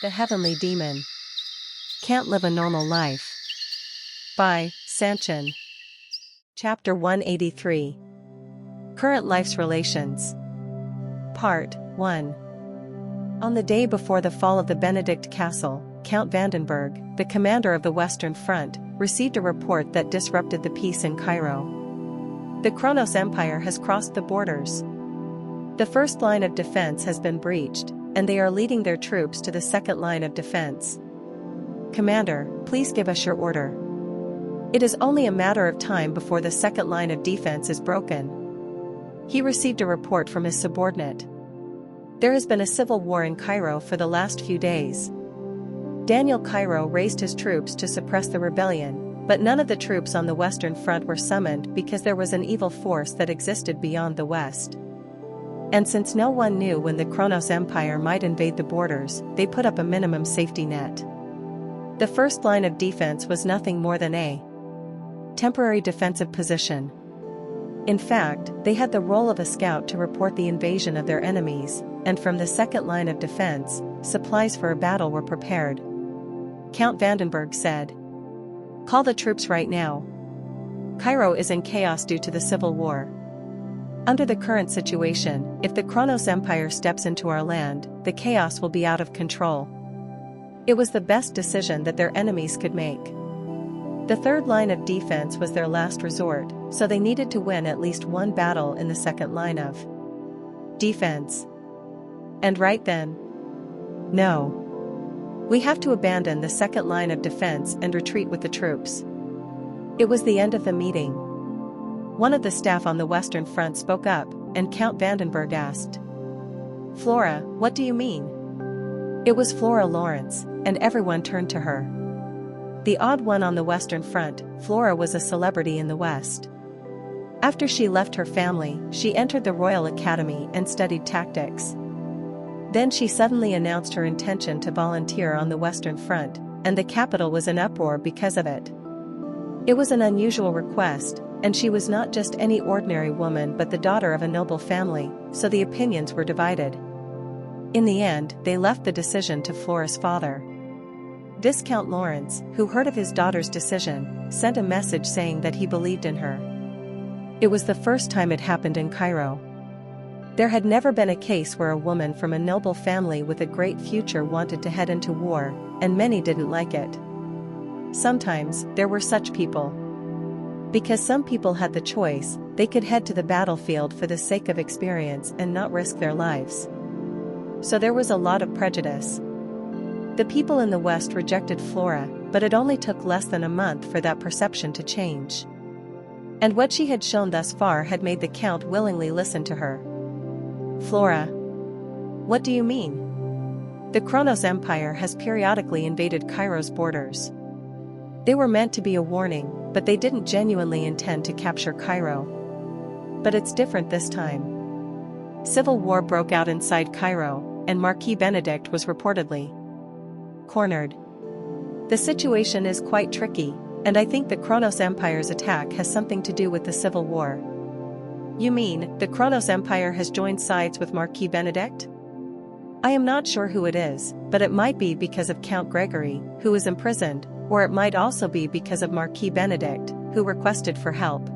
The Heavenly Demon. Can't Live a Normal Life. By Sanchin. Chapter 183. Current Life's Relations. Part 1. On the day before the fall of the Benedict Castle, Count Vandenberg, the commander of the Western Front, received a report that disrupted the peace in Cairo. The Kronos Empire has crossed the borders. The first line of defense has been breached, and they are leading their troops to the second line of defense. Commander, please give us your order. It is only a matter of time before the second line of defense is broken. He received a report from his subordinate. There has been a civil war in Cairo for the last few days. Daniel Cairo raised his troops to suppress the rebellion, but none of the troops on the Western Front were summoned because there was an evil force that existed beyond the West. And since no one knew when the Kronos Empire might invade the borders, they put up a minimum safety net. The first line of defense was nothing more than a temporary defensive position. In fact, they had the role of a scout to report the invasion of their enemies, and from the second line of defense, supplies for a battle were prepared. Count Vandenberg said, "Call the troops right now. Cairo is in chaos due to the civil war. Under the current situation, if the Kronos Empire steps into our land, the chaos will be out of control." It was the best decision that their enemies could make. The third line of defense was their last resort, so they needed to win at least one battle in the second line of defense. And right then, no. We have to abandon the second line of defense and retreat with the troops. It was the end of the meeting. One of the staff on the Western Front spoke up, and Count Vandenberg asked, "Flora, what do you mean?" It was Flora Lawrence, and everyone turned to her. The odd one on the Western Front, Flora was a celebrity in the West. After she left her family, she entered the Royal Academy and studied tactics. Then she suddenly announced her intention to volunteer on the Western Front, and the capital was in uproar because of it. It was an unusual request, and she was not just any ordinary woman but the daughter of a noble family, so the opinions were divided. In the end, they left the decision to Flora's father. Viscount Lawrence, who heard of his daughter's decision, sent a message saying that he believed in her. It was the first time it happened in Cairo. There had never been a case where a woman from a noble family with a great future wanted to head into war, and many didn't like it. Sometimes, there were such people. Because some people had the choice, they could head to the battlefield for the sake of experience and not risk their lives. So there was a lot of prejudice. The people in the West rejected Flora, but it only took less than a month for that perception to change. And what she had shown thus far had made the Count willingly listen to her. "Flora, what do you mean? The Kronos Empire has periodically invaded Cairo's borders. They were meant to be a warning, but they didn't genuinely intend to capture Cairo. But it's different this time. Civil war broke out inside Cairo, and Marquis Benedict was reportedly cornered. The situation is quite tricky, and I think the Kronos Empire's attack has something to do with the civil war." "You mean, the Kronos Empire has joined sides with Marquis Benedict?" "I am not sure who it is, but it might be because of Count Gregory, who is imprisoned, or it might also be because of Marquis Benedict, who requested for help.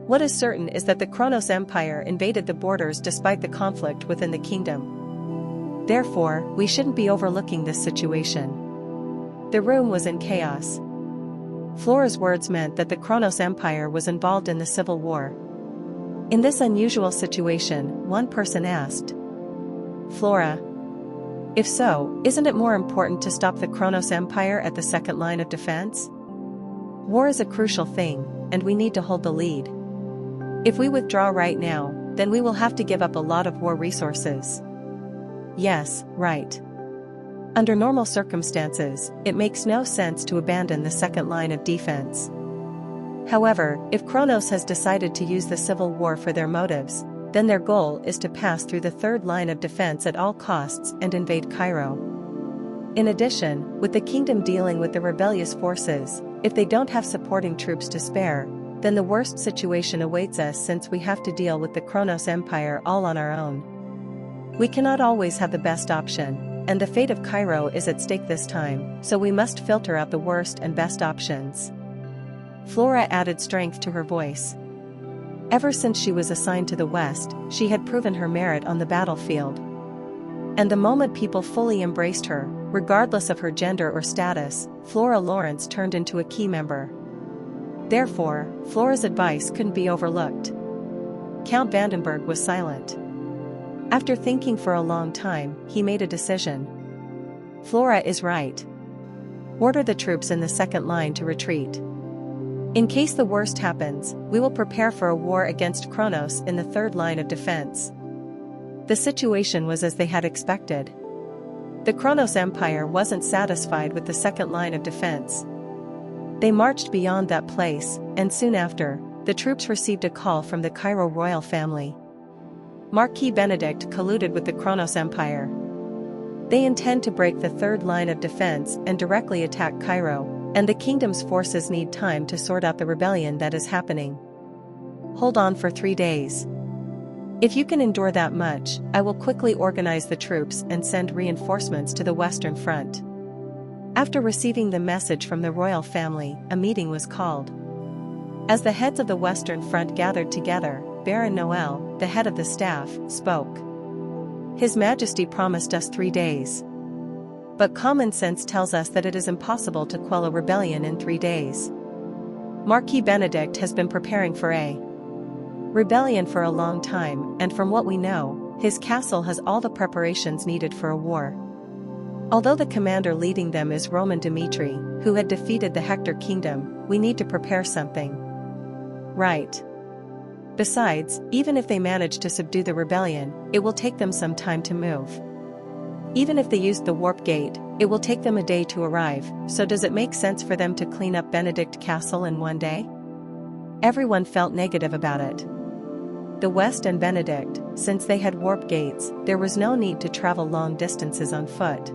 What is certain is that the Kronos Empire invaded the borders despite the conflict within the kingdom. Therefore, we shouldn't be overlooking this situation." The room was in chaos. Flora's words meant that the Kronos Empire was involved in the civil war. In this unusual situation, one person asked, "Flora, if so, isn't it more important to stop the Kronos Empire at the second line of defense? War is a crucial thing, and we need to hold the lead. If we withdraw right now, then we will have to give up a lot of war resources." "Yes, right. Under normal circumstances, it makes no sense to abandon the second line of defense. However, if Kronos has decided to use the civil war for their motives, then their goal is to pass through the third line of defense at all costs and invade Cairo. In addition, with the kingdom dealing with the rebellious forces, if they don't have supporting troops to spare, then the worst situation awaits us since we have to deal with the Kronos Empire all on our own. We cannot always have the best option, and the fate of Cairo is at stake this time, so we must filter out the worst and best options. Flora added strength to her voice. Ever since she was assigned to the West, she had proven her merit on the battlefield. And the moment people fully embraced her, regardless of her gender or status, Flora Lawrence turned into a key member. Therefore, Flora's advice couldn't be overlooked. Count Vandenberg was silent. After thinking for a long time, he made a decision. Flora is right. Order the troops in the second line to retreat. In case the worst happens, we will prepare for a war against Kronos in the third line of defense. The situation was as they had expected. The Kronos Empire wasn't satisfied with the second line of defense. They marched beyond that place, and soon after, the troops received a call from the Cairo royal family. Marquis Benedict colluded with the Kronos Empire. They intend to break the third line of defense and directly attack Cairo, and the kingdom's forces need time to sort out the rebellion that is happening. Hold on for 3 days. If you can endure that much, I will quickly organize the troops and send reinforcements to the Western Front. After receiving the message from the royal family, a meeting was called. As the heads of the Western Front gathered together, Baron Noel, the head of the staff, spoke. His Majesty promised us 3 days. But common sense tells us that it is impossible to quell a rebellion in 3 days. Marquis Benedict has been preparing for a rebellion for a long time, and from what we know, his castle has all the preparations needed for a war. Although the commander leading them is Roman Dmitri, who had defeated the Hector kingdom, we need to prepare something. Right. Besides, even if they manage to subdue the rebellion, it will take them some time to move. Even if they used the warp gate, it will take them a day to arrive, so does it make sense for them to clean up Benedict Castle in 1 day? Everyone felt negative about it. The West and Benedict, since they had warp gates, there was no need to travel long distances on foot.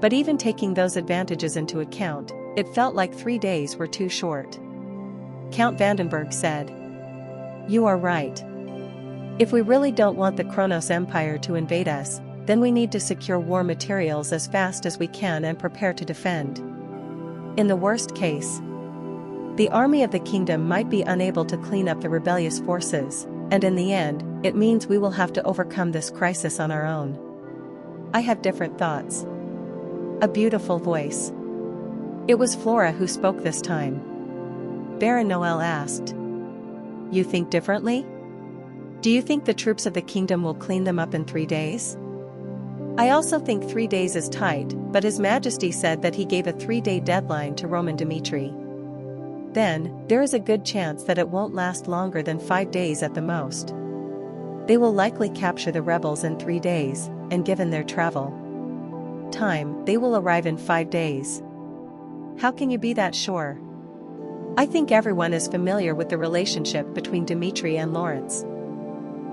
But even taking those advantages into account, it felt like 3 days were too short. Count Vandenberg said, "You are right. If we really don't want the Kronos Empire to invade us, then we need to secure war materials as fast as we can and prepare to defend. In the worst case, the army of the kingdom might be unable to clean up the rebellious forces, and in the end, it means we will have to overcome this crisis on our own. I have different thoughts." A beautiful voice. It was Flora who spoke this time. Baron Noel asked, "You think differently? Do you think the troops of the kingdom will clean them up in 3 days?" "I also think 3 days is tight, but His Majesty said that he gave a 3-day deadline to Roman Dmitri. Then, there is a good chance that it won't last longer than 5 days at the most. They will likely capture the rebels in 3 days, and given their travel time, they will arrive in 5 days. How can you be that sure?" "I think everyone is familiar with the relationship between Dmitri and Lawrence.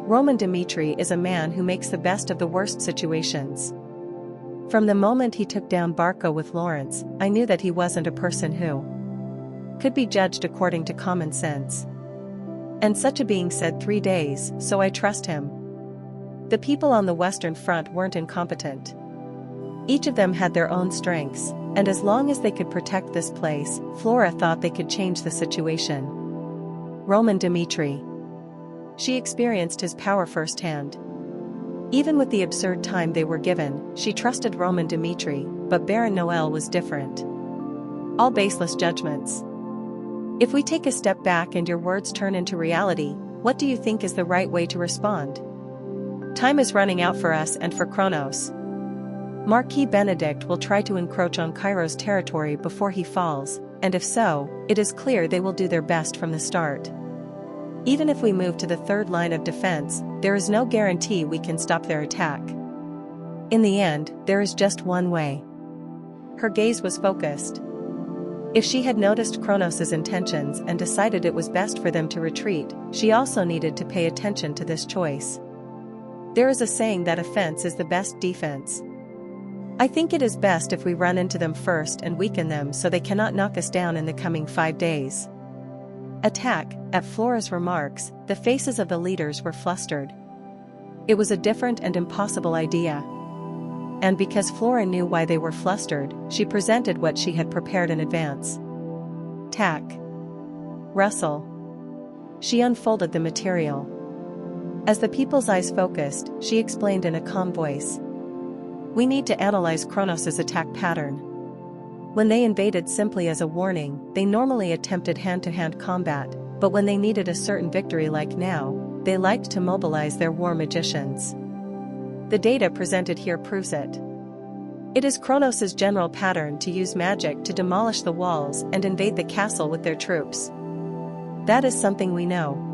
Roman Dmitri is a man who makes the best of the worst situations. From the moment he took down Barco with Lawrence, I knew that he wasn't a person who could be judged according to common sense. And such a being said 3 days, so I trust him. The people on the Western Front weren't incompetent. Each of them had their own strengths, and as long as they could protect this place, Flora thought they could change the situation. Roman Dmitri. She experienced his power firsthand. Even with the absurd time they were given, she trusted Roman Dmitri, but Baron Noel was different. All baseless judgments. If we take a step back and your words turn into reality, what do you think is the right way to respond? Time is running out for us and for Kronos. Marquis Benedict will try to encroach on Cairo's territory before he falls, and if so, it is clear they will do their best from the start. Even if we move to the third line of defense, there is no guarantee we can stop their attack. In the end, there is just one way." Her gaze was focused. If she had noticed Kronos' intentions and decided it was best for them to retreat, she also needed to pay attention to this choice. There is a saying that offense is the best defense. I think it is best if we run into them first and weaken them so they cannot knock us down in the coming 5 days. Attack. At Flora's remarks, the faces of the leaders were flustered. It was a different and impossible idea. And because Flora knew why they were flustered, she presented what she had prepared in advance. Tack. Rustle. She unfolded the material. As the people's eyes focused, she explained in a calm voice. We need to analyze Kronos' attack pattern. When they invaded simply as a warning, they normally attempted hand-to-hand combat, but when they needed a certain victory like now, they liked to mobilize their war magicians. The data presented here proves it. It is Kronos' general pattern to use magic to demolish the walls and invade the castle with their troops. That is something we know.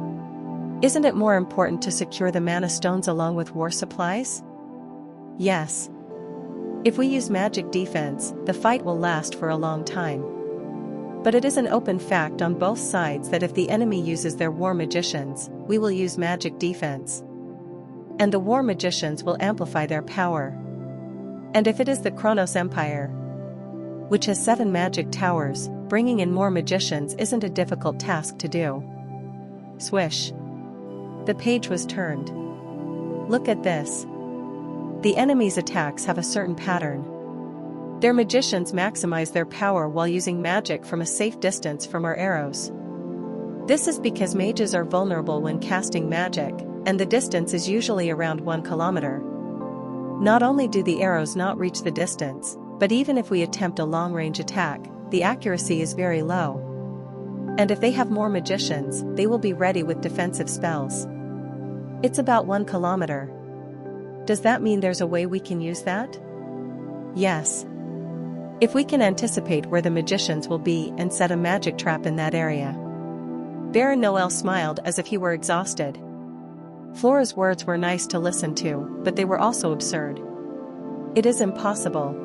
Isn't it more important to secure the mana stones along with war supplies? Yes. If we use magic defense, the fight will last for a long time. But it is an open fact on both sides that if the enemy uses their war magicians, we will use magic defense. And the war magicians will amplify their power. And if it is the Kronos Empire, which has 7 magic towers, bringing in more magicians isn't a difficult task to do. Swish. The page was turned. Look at this. The enemy's attacks have a certain pattern. Their magicians maximize their power while using magic from a safe distance from our arrows. This is because mages are vulnerable when casting magic, and the distance is usually around 1 kilometer. Not only do the arrows not reach the distance, but even if we attempt a long-range attack, the accuracy is very low. And if they have more magicians, they will be ready with defensive spells. It's about 1 kilometer. Does that mean there's a way we can use that? Yes. If we can anticipate where the magicians will be and set a magic trap in that area. Baron Noel smiled as if he were exhausted. Flora's words were nice to listen to, but they were also absurd. It is impossible.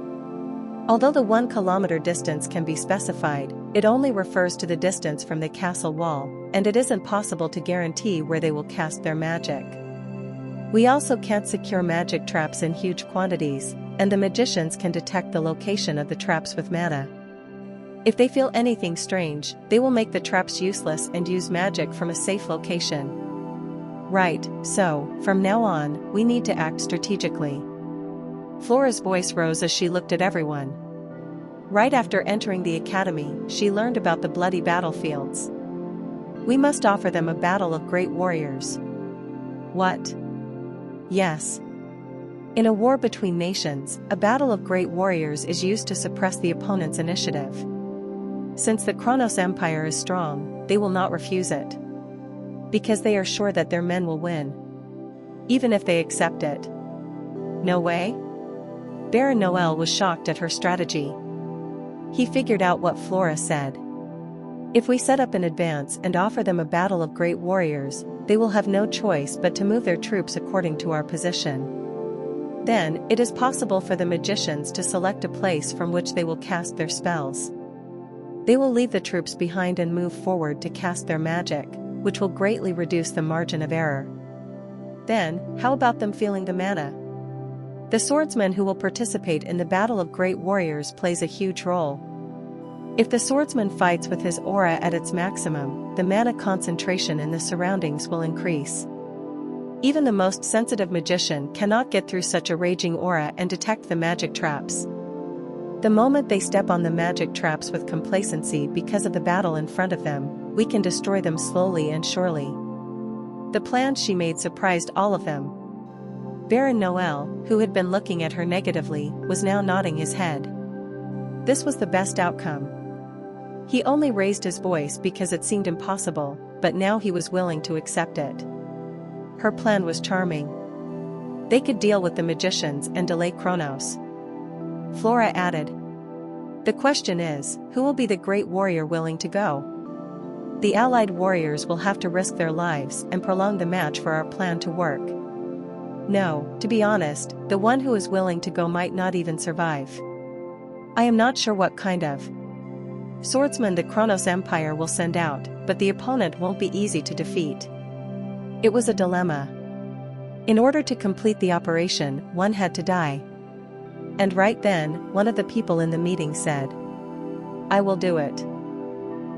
Although the 1 kilometer distance can be specified, it only refers to the distance from the castle wall, and it isn't possible to guarantee where they will cast their magic. We also can't secure magic traps in huge quantities, and the magicians can detect the location of the traps with mana. If they feel anything strange, they will make the traps useless and use magic from a safe location. Right, so, from now on, we need to act strategically. Flora's voice rose as she looked at everyone. Right after entering the academy, she learned about the bloody battlefields. We must offer them a battle of great warriors. What? Yes. In a war between nations, a battle of great warriors is used to suppress the opponent's initiative. Since the Kronos Empire is strong, they will not refuse it. Because they are sure that their men will win. Even if they accept it. No way? Baron Noel was shocked at her strategy. He figured out what Flora said. If we set up in advance and offer them a battle of great warriors, they will have no choice but to move their troops according to our position. Then, it is possible for the magicians to select a place from which they will cast their spells. They will leave the troops behind and move forward to cast their magic, which will greatly reduce the margin of error. Then, how about them feeling the mana? The swordsman who will participate in the Battle of Great Warriors plays a huge role. If the swordsman fights with his aura at its maximum, the mana concentration in the surroundings will increase. Even the most sensitive magician cannot get through such a raging aura and detect the magic traps. The moment they step on the magic traps with complacency because of the battle in front of them, we can destroy them slowly and surely. The plan she made surprised all of them. Baron Noel, who had been looking at her negatively, was now nodding his head. This was the best outcome. He only raised his voice because it seemed impossible, but now he was willing to accept it. Her plan was charming. They could deal with the magicians and delay Kronos. Flora added. The question is, who will be the great warrior willing to go? The allied warriors will have to risk their lives and prolong the match for our plan to work. No, to be honest, the one who is willing to go might not even survive. I am not sure what kind of swordsman the Kronos Empire will send out, but the opponent won't be easy to defeat. It was a dilemma. In order to complete the operation, one had to die. And right then, one of the people in the meeting said, I will do it.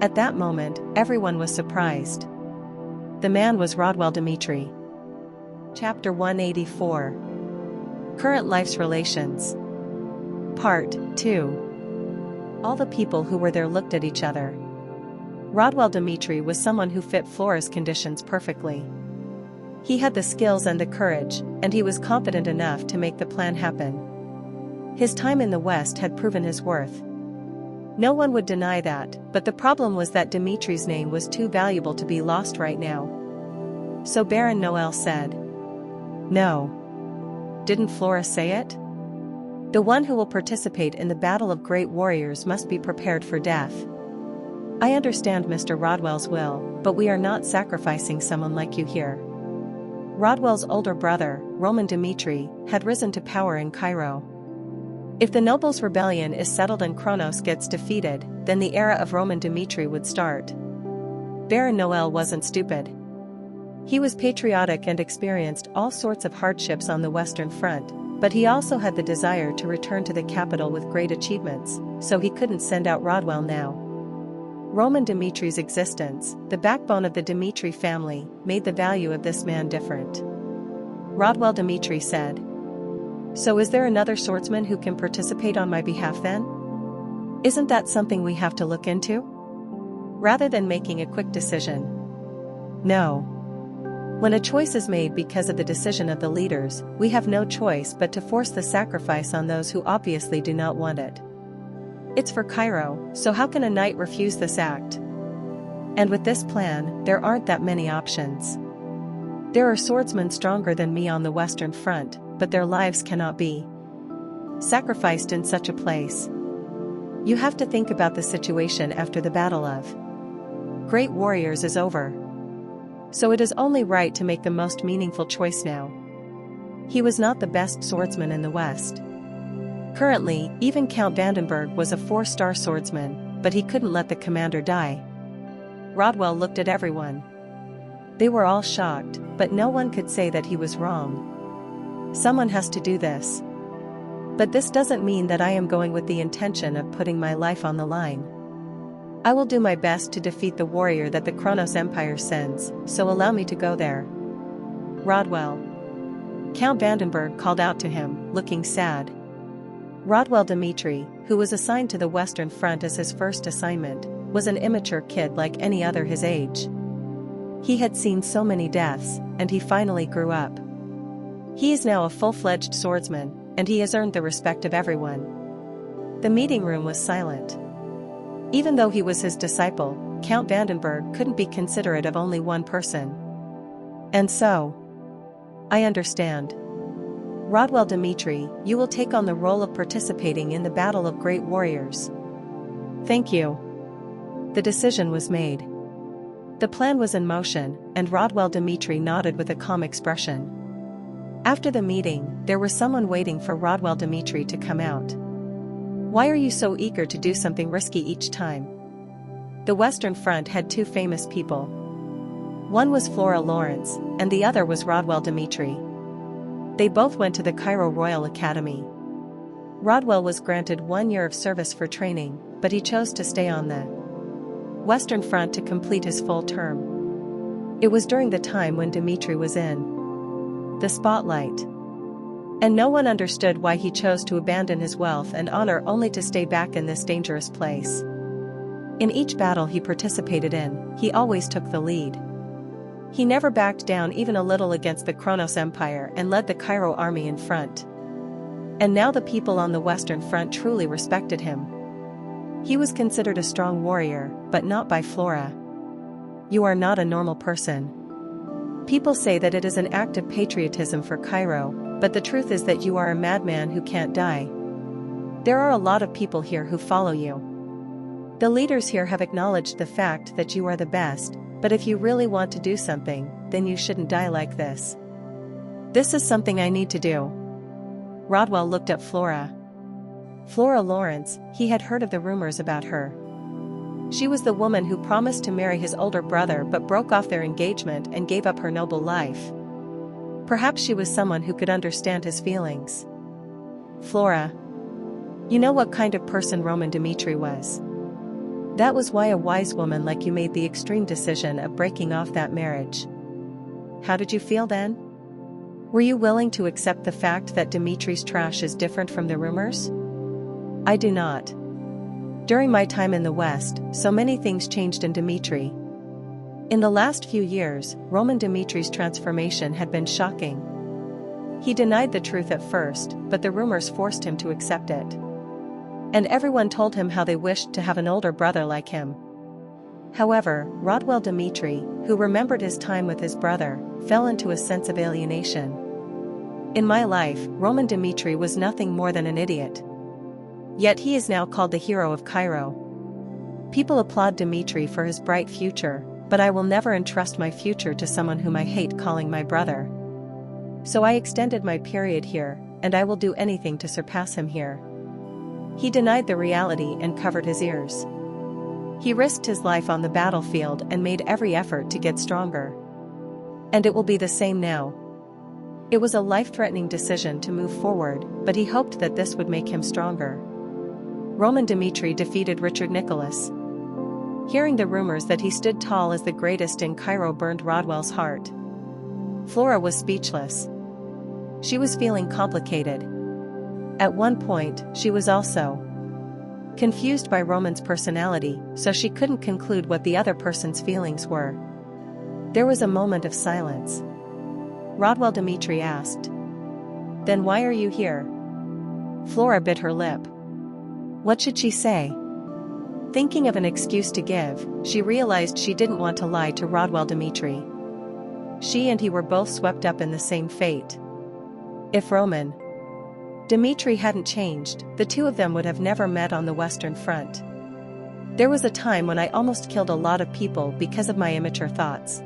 At that moment, everyone was surprised. The man was Rodwell Dimitri. Chapter 184. Current Life's Relations. Part 2. All the people who were there looked at each other. Rodwell Dimitri was someone who fit Flora's conditions perfectly. He had the skills and the courage, and he was confident enough to make the plan happen. His time in the West had proven his worth. No one would deny that, but the problem was that Dimitri's name was too valuable to be lost right now. So Baron Noel said, "No. Didn't Flora say it? The one who will participate in the Battle of Great Warriors must be prepared for death. I understand Mr. Rodwell's will, but we are not sacrificing someone like you here." Rodwell's older brother, Roman Dimitri, had risen to power in Cairo. If the nobles' rebellion is settled and Kronos gets defeated, then the era of Roman Dimitri would start. Baron Noel wasn't stupid. He was patriotic and experienced all sorts of hardships on the Western Front, but he also had the desire to return to the capital with great achievements, so he couldn't send out Rodwell now. Roman Dimitri's existence, the backbone of the Dimitri family, made the value of this man different. Rodwell Dimitri said, "So is there another swordsman who can participate on my behalf then? Isn't that something we have to look into?" Rather than making a quick decision. No. When a choice is made because of the decision of the leaders, we have no choice but to force the sacrifice on those who obviously do not want it. It's for Cairo, so how can a knight refuse this act? And with this plan, there aren't that many options. There are swordsmen stronger than me on the Western Front, but their lives cannot be sacrificed in such a place. You have to think about the situation after the Battle of Great Warriors is over. So it is only right to make the most meaningful choice now. He was not the best swordsman in the West. Currently, even Count Vandenberg was a 4-star swordsman, but he couldn't let the commander die. Rodwell looked at everyone. They were all shocked, but no one could say that he was wrong. Someone has to do this. But this doesn't mean that I am going with the intention of putting my life on the line. I will do my best to defeat the warrior that the Kronos Empire sends, so allow me to go there. Rodwell. Count Vandenberg called out to him, looking sad. Rodwell Dimitri, who was assigned to the Western Front as his first assignment, was an immature kid like any other his age. He had seen so many deaths, and he finally grew up. He is now a full-fledged swordsman, and he has earned the respect of everyone. The meeting room was silent. Even though he was his disciple, Count Vandenberg couldn't be considerate of only one person. And so, I understand. Rodwell Dimitri, you will take on the role of participating in the Battle of Great Warriors. Thank you. The decision was made. The plan was in motion, and Rodwell Dimitri nodded with a calm expression. After the meeting, there was someone waiting for Rodwell Dimitri to come out. Why are you so eager to do something risky each time? The Western Front had 2 famous people. One was Flora Lawrence, and the other was Rodwell Dimitri. They both went to the Cairo Royal Academy. Rodwell was granted 1 year of service for training, but he chose to stay on the Western Front to complete his full term. It was during the time when Dimitri was in the spotlight. And no one understood why he chose to abandon his wealth and honor only to stay back in this dangerous place. In each battle he participated in, he always took the lead. He never backed down even a little against the Kronos Empire and led the Cairo army in front. And now the people on the Western Front truly respected him. He was considered a strong warrior, but not by Flora. You are not a normal person. People say that it is an act of patriotism for Cairo, but the truth is that you are a madman who can't die. There are a lot of people here who follow you. The leaders here have acknowledged the fact that you are the best, but if you really want to do something, then you shouldn't die like this. This is something I need to do. Rodwell looked at Flora. Flora Lawrence, he had heard of the rumors about her. She was the woman who promised to marry his older brother but broke off their engagement and gave up her noble life. Perhaps she was someone who could understand his feelings. Flora. You know what kind of person Roman Dimitri was. That was why a wise woman like you made the extreme decision of breaking off that marriage. How did you feel then? Were you willing to accept the fact that Dimitri's trash is different from the rumors? I do not. During my time in the West, so many things changed in Dimitri. In the last few years, Roman Dimitri's transformation had been shocking. He denied the truth at first, but the rumors forced him to accept it. And everyone told him how they wished to have an older brother like him. However, Rodwell Dimitri, who remembered his time with his brother, fell into a sense of alienation. In my life, Roman Dimitri was nothing more than an idiot. Yet he is now called the hero of Cairo. People applaud Dimitri for his bright future, but I will never entrust my future to someone whom I hate calling my brother. So I extended my period here, and I will do anything to surpass him here. He denied the reality and covered his ears. He risked his life on the battlefield and made every effort to get stronger. And it will be the same now. It was a life-threatening decision to move forward, but he hoped that this would make him stronger. Roman Dimitri defeated Richard Nicholas. Hearing the rumors that he stood tall as the greatest in Cairo burned Rodwell's heart. Flora was speechless. She was feeling complicated. At one point, she was also confused by Roman's personality, so she couldn't conclude what the other person's feelings were. There was a moment of silence. Rodwell Dimitri asked, "Then why are you here?" Flora bit her lip. What should she say? Thinking of an excuse to give, she realized she didn't want to lie to Rodwell Dimitri. She and he were both swept up in the same fate. If Roman Dimitri hadn't changed, the two of them would have never met on the Western Front. There was a time when I almost killed a lot of people because of my immature thoughts.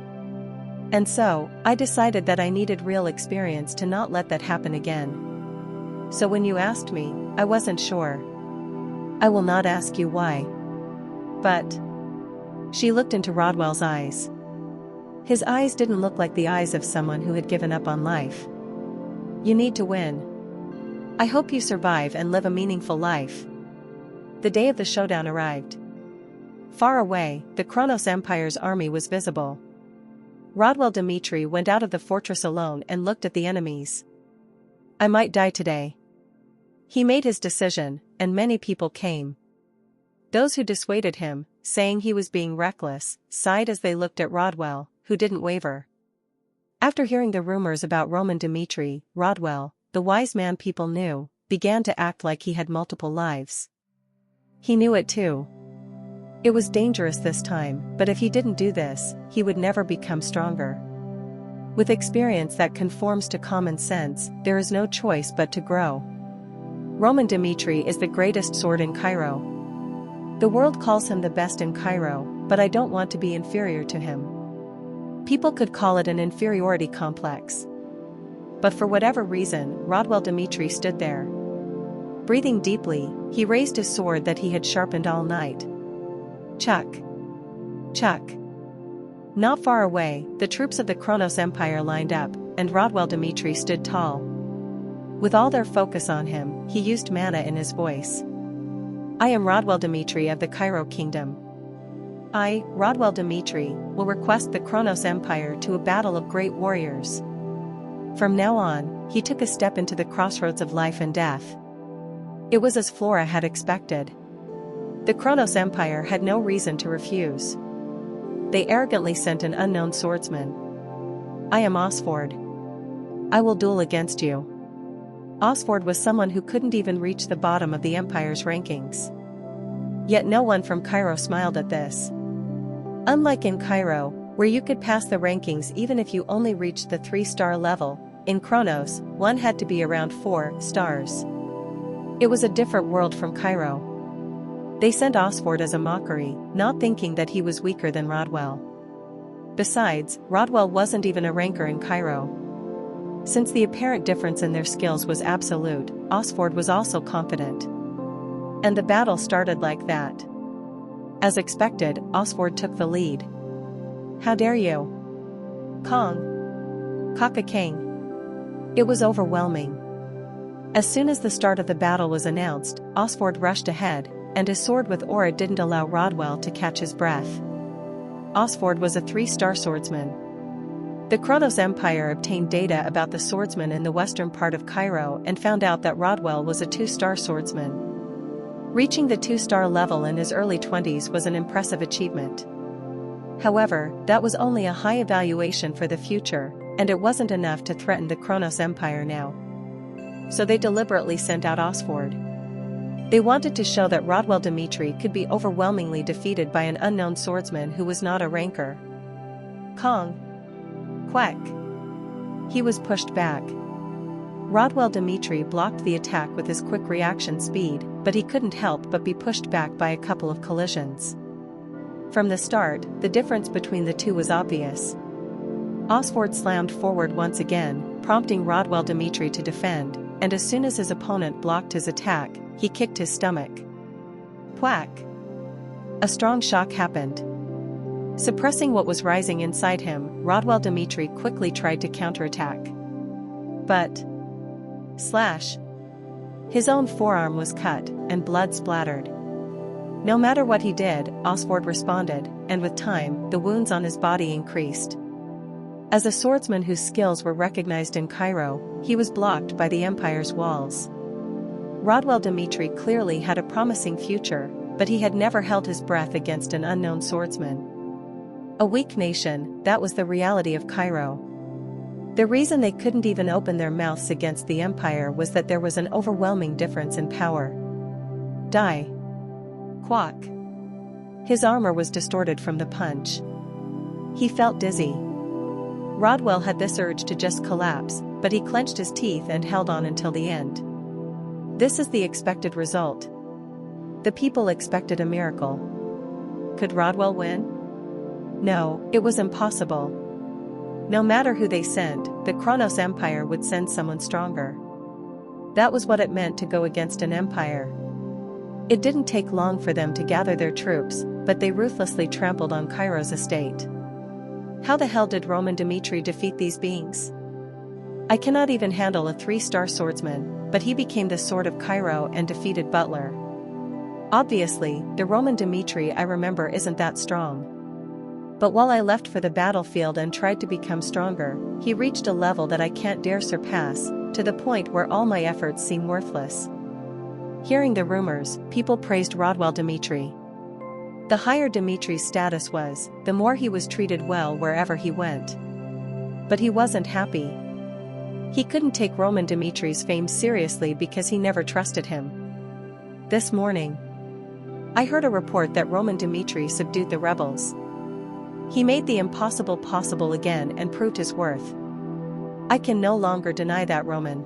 And so, I decided that I needed real experience to not let that happen again. So when you asked me, I wasn't sure. I will not ask you why. But she looked into Rodwell's eyes. His eyes didn't look like the eyes of someone who had given up on life. You need to win. I hope you survive and live a meaningful life. The day of the showdown arrived. Far away, the Kronos Empire's army was visible. Rodwell Dimitri went out of the fortress alone and looked at the enemies. I might die today. He made his decision, and many people came. Those who dissuaded him, saying he was being reckless, sighed as they looked at Rodwell, who didn't waver. After hearing the rumors about Roman Dimitri, Rodwell, the wise man people knew, began to act like he had multiple lives. He knew it too. It was dangerous this time, but if he didn't do this, he would never become stronger. With experience that conforms to common sense, there is no choice but to grow. Roman Dimitri is the greatest sword in Cairo. The world calls him the best in Cairo, but I don't want to be inferior to him. People could call it an inferiority complex. But for whatever reason, Rodwell Dimitri stood there. Breathing deeply, he raised his sword that he had sharpened all night. Chuck. Chuck. Not far away, the troops of the Kronos Empire lined up, and Rodwell Dimitri stood tall. With all their focus on him, he used mana in his voice. I am Rodwell Dimitri of the Cairo Kingdom. I, Rodwell Dimitri, will request the Kronos Empire to a battle of great warriors. From now on, he took a step into the crossroads of life and death. It was as Flora had expected. The Kronos Empire had no reason to refuse. They arrogantly sent an unknown swordsman. I am Osford. I will duel against you. Osford was someone who couldn't even reach the bottom of the Empire's rankings. Yet no one from Cairo smiled at this. Unlike in Cairo, where you could pass the rankings even if you only reached the 3-star level, in Kronos, one had to be around 4 stars. It was a different world from Cairo. They sent Osford as a mockery, not thinking that he was weaker than Rodwell. Besides, Rodwell wasn't even a ranker in Cairo. Since the apparent difference in their skills was absolute, Osford was also confident. And the battle started like that. As expected, Osford took the lead. How dare you? Kong. Cock-a-king. It was overwhelming. As soon as the start of the battle was announced, Osford rushed ahead, and his sword with aura didn't allow Rodwell to catch his breath. Osford was a 3-star swordsman. The Kronos Empire obtained data about the swordsman in the western part of Cairo and found out that Rodwell was a 2-star swordsman. Reaching the 2-star level in his early 20s was an impressive achievement. However, that was only a high evaluation for the future, and it wasn't enough to threaten the Kronos Empire now. So they deliberately sent out Osford. They wanted to show that Rodwell Dimitri could be overwhelmingly defeated by an unknown swordsman who was not a ranker. Kong. Quack. He was pushed back. Rodwell Dimitri blocked the attack with his quick reaction speed, but he couldn't help but be pushed back by a couple of collisions. From the start, the difference between the two was obvious. Osford slammed forward once again, prompting Rodwell Dimitri to defend, and as soon as his opponent blocked his attack, he kicked his stomach. Whack! A strong shock happened. Suppressing what was rising inside him, Rodwell Dimitri quickly tried to counterattack. But... slash! His own forearm was cut, and blood splattered. No matter what he did, Osford responded, and with time, the wounds on his body increased. As a swordsman whose skills were recognized in Cairo, he was blocked by the empire's walls. Rodwell Dimitri clearly had a promising future, but he had never held his breath against an unknown swordsman. A weak nation, that was the reality of Cairo. The reason they couldn't even open their mouths against the empire was that there was an overwhelming difference in power. Die. Quack. His armor was distorted from the punch. He felt dizzy. Rodwell had this urge to just collapse, but he clenched his teeth and held on until the end. This is the expected result. The people expected a miracle. Could Rodwell win? No, it was impossible. No matter who they sent, the Kronos Empire would send someone stronger. That was what it meant to go against an empire. It didn't take long for them to gather their troops, but they ruthlessly trampled on Cairo's estate. How the hell did Roman Dimitri defeat these beings? I cannot even handle a 3-star swordsman, but he became the sword of Cairo and defeated Butler. Obviously, the Roman Dimitri I remember isn't that strong. But while I left for the battlefield and tried to become stronger, he reached a level that I can't dare surpass, to the point where all my efforts seem worthless. Hearing the rumors, people praised Rodwell Dimitri. The higher Dimitri's status was, the more he was treated well wherever he went. But he wasn't happy. He couldn't take Roman Dimitri's fame seriously because he never trusted him. This morning, I heard a report that Roman Dimitri subdued the rebels. He made the impossible possible again and proved his worth. I can no longer deny that Roman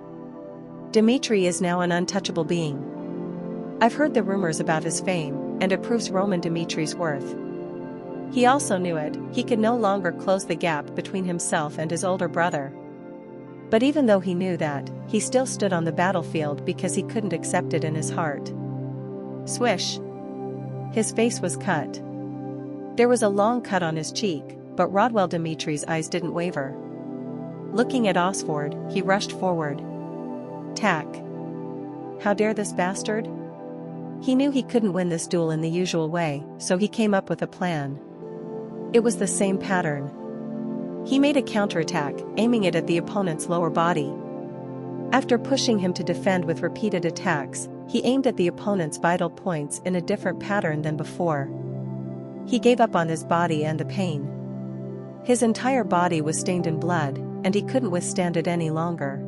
Dimitri is now an untouchable being. I've heard the rumors about his fame, and it proves Roman Dimitri's worth. He also knew it, he could no longer close the gap between himself and his older brother. But even though he knew that, he still stood on the battlefield because he couldn't accept it in his heart. Swish! His face was cut. There was a long cut on his cheek, but Rodwell Dimitri's eyes didn't waver. Looking at Osford, he rushed forward. Tack. How dare this bastard? He knew he couldn't win this duel in the usual way, so he came up with a plan. It was the same pattern. He made a counterattack, aiming it at the opponent's lower body. After pushing him to defend with repeated attacks, he aimed at the opponent's vital points in a different pattern than before. He gave up on his body and the pain. His entire body was stained in blood, and he couldn't withstand it any longer.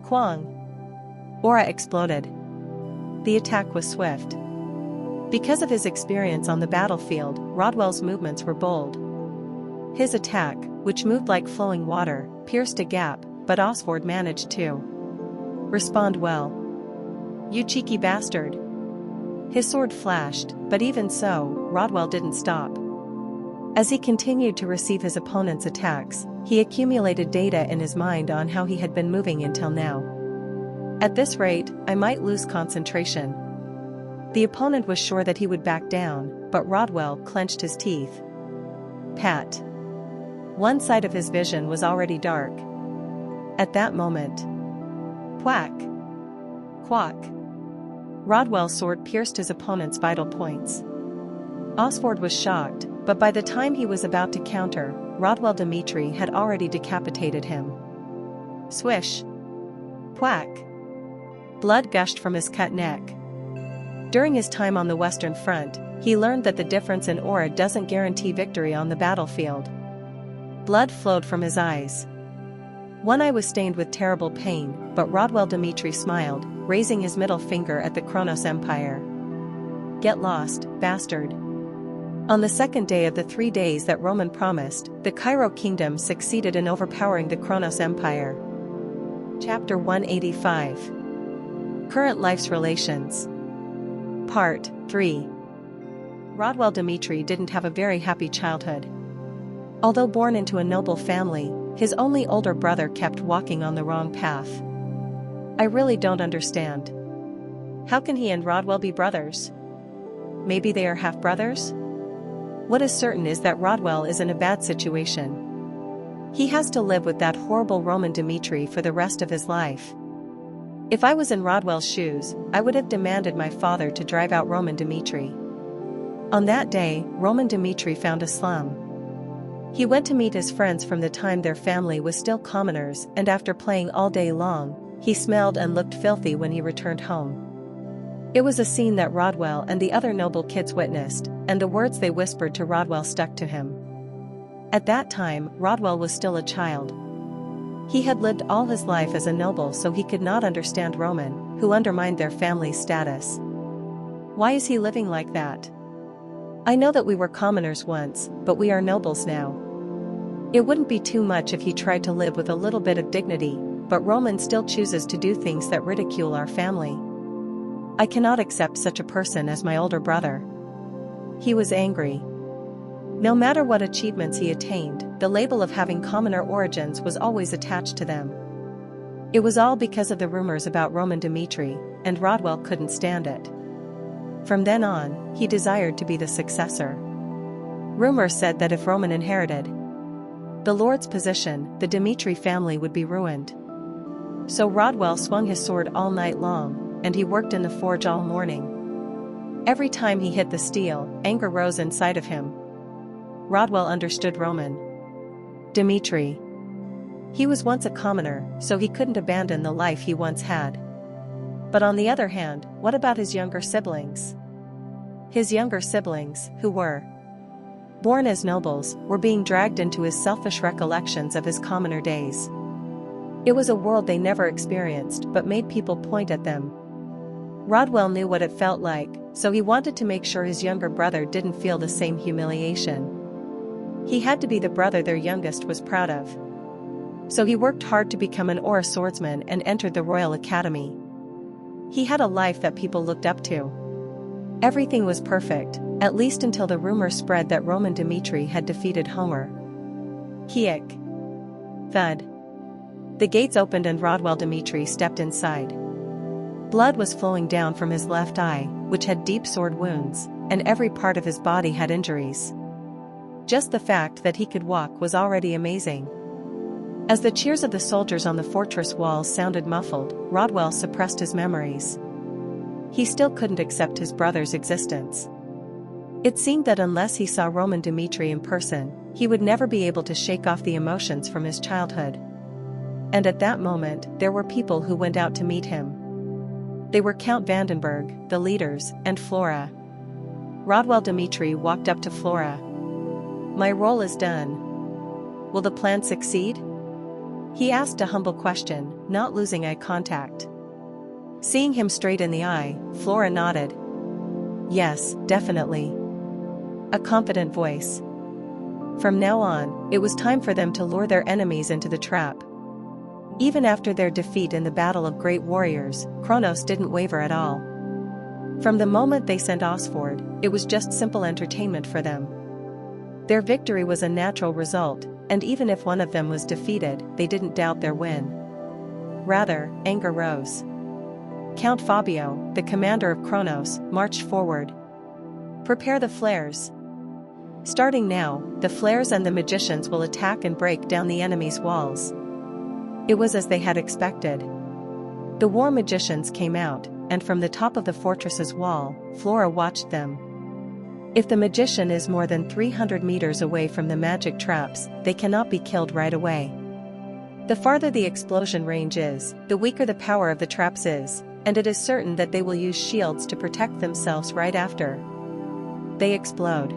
Quang! Aura exploded. The attack was swift. Because of his experience on the battlefield, Rodwell's movements were bold. His attack, which moved like flowing water, pierced a gap, but Osford managed to respond well. You cheeky bastard! His sword flashed, but even so, Rodwell didn't stop. As he continued to receive his opponent's attacks, he accumulated data in his mind on how he had been moving until now. At this rate, I might lose concentration. The opponent was sure that he would back down, but Rodwell clenched his teeth. Pat. One side of his vision was already dark. At that moment. Quack. Quack. Rodwell's sword pierced his opponent's vital points. Osford was shocked, but by the time he was about to counter, Rodwell Dmitri had already decapitated him. Swish! Whack! Blood gushed from his cut neck. During his time on the Western Front, he learned that the difference in aura doesn't guarantee victory on the battlefield. Blood flowed from his eyes. One eye was stained with terrible pain, but Rodwell Dmitri smiled, raising his middle finger at the Kronos Empire. Get lost, bastard. On the second day of the 3 days that Roman promised, the Cairo kingdom succeeded in overpowering the Kronos Empire. Chapter 185. Current Life's Relations. Part 3. Rodwell Dmitri didn't have a very happy childhood. Although born into a noble family, his only older brother kept walking on the wrong path. I really don't understand. How can he and Rodwell be brothers? Maybe they are half-brothers? What is certain is that Rodwell is in a bad situation. He has to live with that horrible Roman Dmitri for the rest of his life. If I was in Rodwell's shoes, I would have demanded my father to drive out Roman Dmitri. On that day, Roman Dmitri found a slum. He went to meet his friends from the time their family was still commoners, and after playing all day long, he smelled and looked filthy when he returned home. It was a scene that Rodwell and the other noble kids witnessed, and the words they whispered to Rodwell stuck to him. At that time, Rodwell was still a child. He had lived all his life as a noble, so he could not understand Roman, who undermined their family's status. Why is he living like that? I know that we were commoners once, but we are nobles now. It wouldn't be too much if he tried to live with a little bit of dignity, but Roman still chooses to do things that ridicule our family. I cannot accept such a person as my older brother. He was angry. No matter what achievements he attained, the label of having commoner origins was always attached to them. It was all because of the rumors about Roman Dmitri, and Rodwell couldn't stand it. From then on, he desired to be the successor. Rumors said that if Roman inherited the Lord's position, the Dmitri family would be ruined. So Rodwell swung his sword all night long, and he worked in the forge all morning. Every time he hit the steel, anger rose inside of him. Rodwell understood Roman Dmitri. He was once a commoner, so he couldn't abandon the life he once had. But on the other hand, what about his younger siblings? His younger siblings, who were born as nobles, were being dragged into his selfish recollections of his commoner days. It was a world they never experienced but made people point at them. Rodwell knew what it felt like, so he wanted to make sure his younger brother didn't feel the same humiliation. He had to be the brother their youngest was proud of. So he worked hard to become an aura swordsman and entered the Royal Academy. He had a life that people looked up to. Everything was perfect, at least until the rumor spread that Roman Dmitri had defeated Homer. Kiek. Thud. The gates opened and Rodwell Dmitri stepped inside. Blood was flowing down from his left eye, which had deep sword wounds, and every part of his body had injuries. Just the fact that he could walk was already amazing. As the cheers of the soldiers on the fortress walls sounded muffled, Rodwell suppressed his memories. He still couldn't accept his brother's existence. It seemed that unless he saw Roman Dmitri in person, he would never be able to shake off the emotions from his childhood. And at that moment, there were people who went out to meet him. They were Count Vandenberg, the leaders, and Flora. Rodwell Dmitri walked up to Flora. My role is done. Will the plan succeed? He asked a humble question, not losing eye contact. Seeing him straight in the eye, Flora nodded. Yes, definitely. A confident voice. From now on, it was time for them to lure their enemies into the trap. Even after their defeat in the Battle of Great Warriors, Kronos didn't waver at all. From the moment they sent Osford, it was just simple entertainment for them. Their victory was a natural result, and even if one of them was defeated, they didn't doubt their win. Rather, anger rose. Count Fabio, the commander of Kronos, marched forward. Prepare the flares. Starting now, the flares and the magicians will attack and break down the enemy's walls. It was as they had expected. The war magicians came out, and from the top of the fortress's wall, Flora watched them. If the magician is more than 300 meters away from the magic traps, they cannot be killed right away. The farther the explosion range is, the weaker the power of the traps is, and it is certain that they will use shields to protect themselves right after they explode.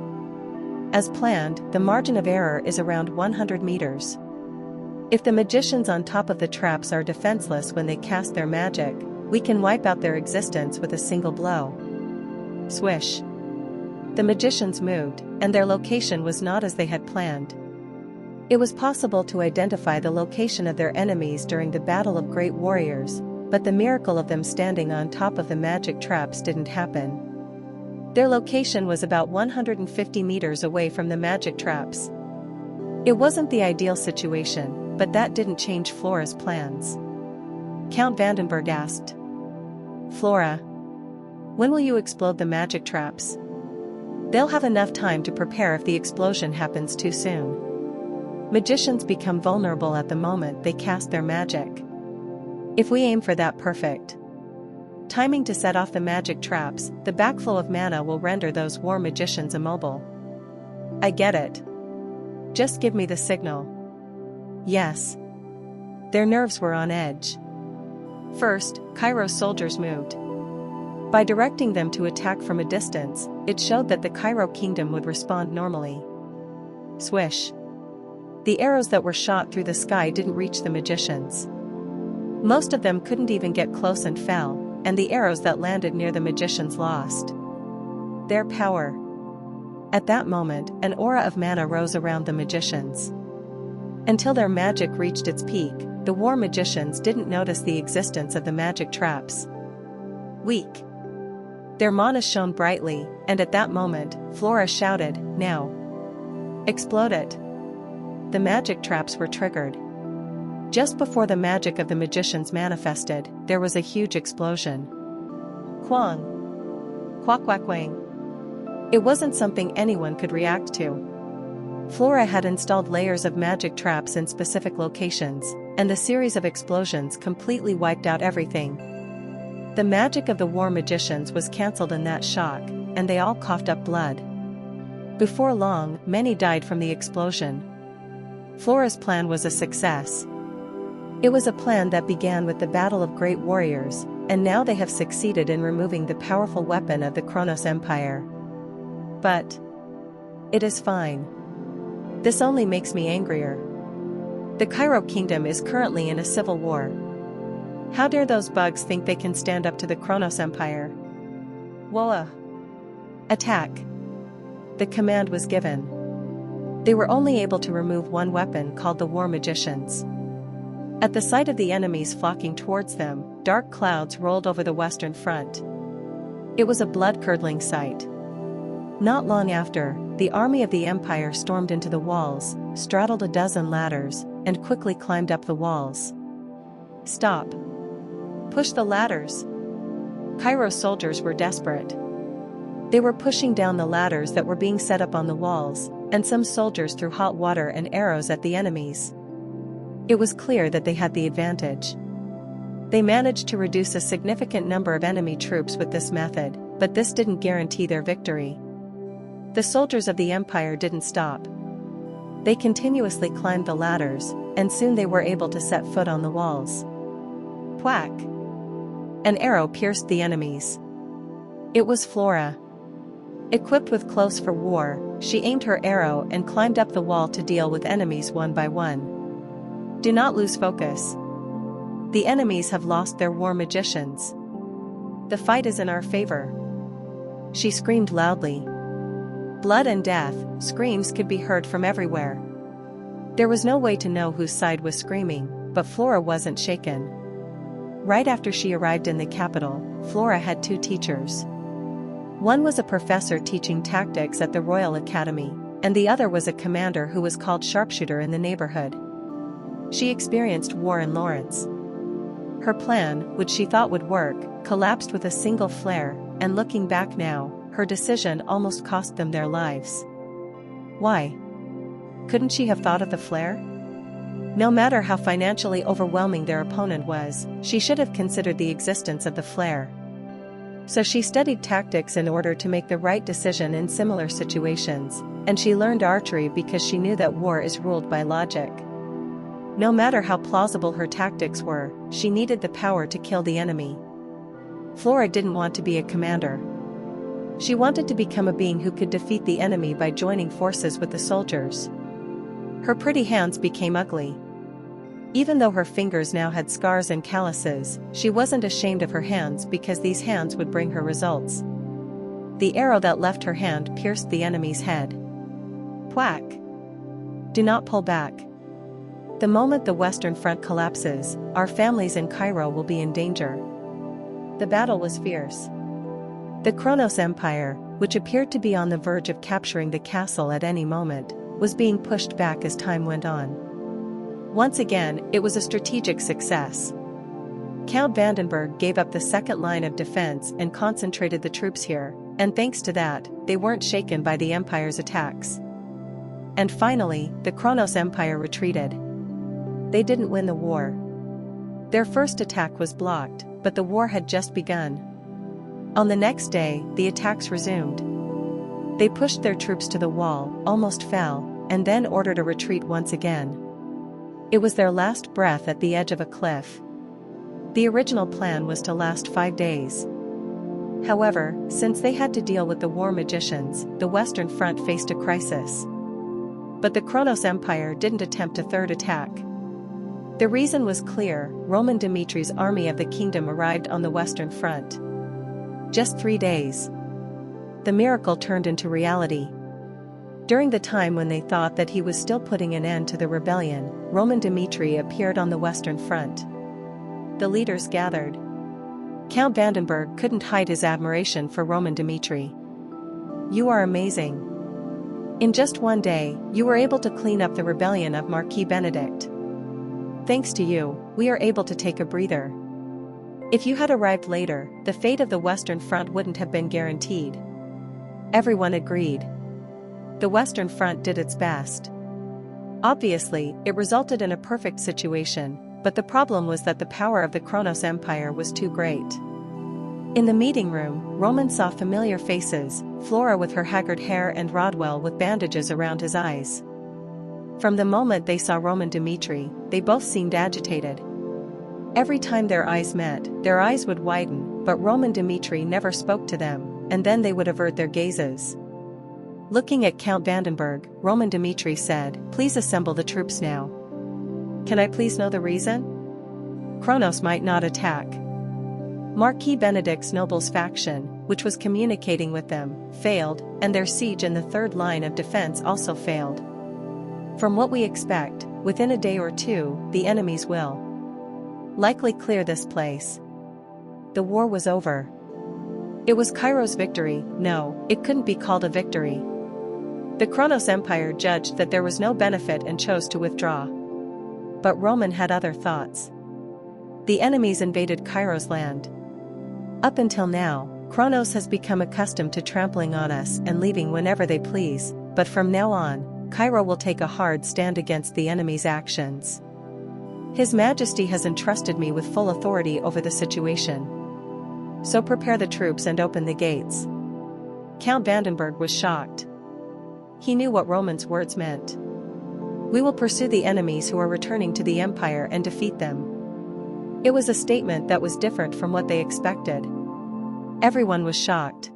As planned, the margin of error is around 100 meters. If the magicians on top of the traps are defenseless when they cast their magic, we can wipe out their existence with a single blow. Swish. The magicians moved, and their location was not as they had planned. It was possible to identify the location of their enemies during the Battle of Great Warriors, but the miracle of them standing on top of the magic traps didn't happen. Their location was about 150 meters away from the magic traps. It wasn't the ideal situation, but that didn't change Flora's plans. Count Vandenberg asked, "Flora, when will you explode the magic traps?" They'll have enough time to prepare if the explosion happens too soon. Magicians become vulnerable at the moment they cast their magic. If we aim for that perfect timing to set off the magic traps, the backflow of mana will render those war magicians immobile. I get it. Just give me the signal. Yes. Their nerves were on edge. First, Cairo's soldiers moved. By directing them to attack from a distance, it showed that the Cairo kingdom would respond normally. Swish. The arrows that were shot through the sky didn't reach the magicians. Most of them couldn't even get close and fell, and the arrows that landed near the magicians lost their power. At that moment, an aura of mana rose around the magicians. Until their magic reached its peak, the war magicians didn't notice the existence of the magic traps. Weak. Their mana shone brightly, and at that moment, Flora shouted, "Now! Explode it!" The magic traps were triggered. Just before the magic of the magicians manifested, there was a huge explosion. Quang! Quack quack wang! It wasn't something anyone could react to. Flora had installed layers of magic traps in specific locations, and the series of explosions completely wiped out everything. The magic of the war magicians was cancelled in that shock, and they all coughed up blood. Before long, many died from the explosion. Flora's plan was a success. It was a plan that began with the Battle of Great Warriors, and now they have succeeded in removing the powerful weapon of the Kronos Empire. But it is fine. This only makes me angrier. The Cairo kingdom is currently in a civil war. How dare those bugs think they can stand up to the Kronos Empire? Voila! Attack! The command was given. They were only able to remove one weapon called the War Magicians. At the sight of the enemies flocking towards them, dark clouds rolled over the western front. It was a blood-curdling sight. Not long after, the army of the Empire stormed into the walls, straddled a dozen ladders, and quickly climbed up the walls. Stop! Push the ladders! Cairo's soldiers were desperate. They were pushing down the ladders that were being set up on the walls, and some soldiers threw hot water and arrows at the enemies. It was clear that they had the advantage. They managed to reduce a significant number of enemy troops with this method, but this didn't guarantee their victory. The soldiers of the Empire didn't stop. They continuously climbed the ladders, and soon they were able to set foot on the walls. Whack! An arrow pierced the enemies. It was Flora. Equipped with clothes for war, she aimed her arrow and climbed up the wall to deal with enemies one by one. Do not lose focus. The enemies have lost their war magicians. The fight is in our favor. She screamed loudly. Blood and death, screams could be heard from everywhere. There was no way to know whose side was screaming, but Flora wasn't shaken. Right after she arrived in the capital, Flora had two teachers. One was a professor teaching tactics at the Royal Academy, and the other was a commander who was called Sharpshooter in the neighborhood. She experienced war in Lawrence. Her plan, which she thought would work, collapsed with a single flare, and looking back now, her decision almost cost them their lives. Why? Couldn't she have thought of the flare? No matter how financially overwhelming their opponent was, she should have considered the existence of the flare. So she studied tactics in order to make the right decision in similar situations, and she learned archery because she knew that war is ruled by logic. No matter how plausible her tactics were, she needed the power to kill the enemy. Flora didn't want to be a commander. She wanted to become a being who could defeat the enemy by joining forces with the soldiers. Her pretty hands became ugly. Even though her fingers now had scars and calluses, she wasn't ashamed of her hands because these hands would bring her results. The arrow that left her hand pierced the enemy's head. Whack! Do not pull back. The moment the Western Front collapses, our families in Cairo will be in danger. The battle was fierce. The Kronos Empire, which appeared to be on the verge of capturing the castle at any moment, was being pushed back as time went on. Once again, it was a strategic success. Count Vandenberg gave up the second line of defense and concentrated the troops here, and thanks to that, they weren't shaken by the Empire's attacks. And finally, the Kronos Empire retreated. They didn't win the war. Their first attack was blocked, but the war had just begun. On the next day, the attacks resumed. They pushed their troops to the wall, almost fell, and then ordered a retreat once again. It was their last breath at the edge of a cliff. The original plan was to last 5 days. However, since they had to deal with the war magicians, the Western Front faced a crisis. But the Kronos Empire didn't attempt a third attack. The reason was clear: Roman Dimitri's army of the kingdom arrived on the Western Front. Just 3 days. The miracle turned into reality. During the time when they thought that he was still putting an end to the rebellion, Roman Dimitri appeared on the Western Front. The leaders gathered. Count Vandenberg couldn't hide his admiration for Roman Dimitri. "You are amazing. In just 1 day, you were able to clean up the rebellion of Marquis Benedict. Thanks to you, we are able to take a breather. If you had arrived later, the fate of the Western Front wouldn't have been guaranteed." Everyone agreed. The Western Front did its best. Obviously, it resulted in a perfect situation, but the problem was that the power of the Kronos Empire was too great. In the meeting room, Roman saw familiar faces: Flora with her haggard hair and Rodwell with bandages around his eyes. From the moment they saw Roman Dimitri, they both seemed agitated. Every time their eyes met, their eyes would widen, but Roman Dimitri never spoke to them, and then they would avert their gazes. Looking at Count Vandenberg, Roman Dimitri said, "Please assemble the troops now." "Can I please know the reason?" Kronos might not attack. Marquis Benedict's nobles faction, which was communicating with them, failed, and their siege in the third line of defense also failed. From what we expect, within a day or two, the enemies will likely clear this place. The war was over. It was Cairo's victory. No, it couldn't be called a victory. The Kronos Empire judged that there was no benefit and chose to withdraw. But Roman had other thoughts. The enemies invaded Cairo's land. Up until now, Kronos has become accustomed to trampling on us and leaving whenever they please, but from now on, Cairo will take a hard stand against the enemy's actions. His Majesty has entrusted me with full authority over the situation. So prepare the troops and open the gates. Count Vandenberg was shocked. He knew what Roman's words meant. We will pursue the enemies who are returning to the Empire and defeat them. It was a statement that was different from what they expected. Everyone was shocked.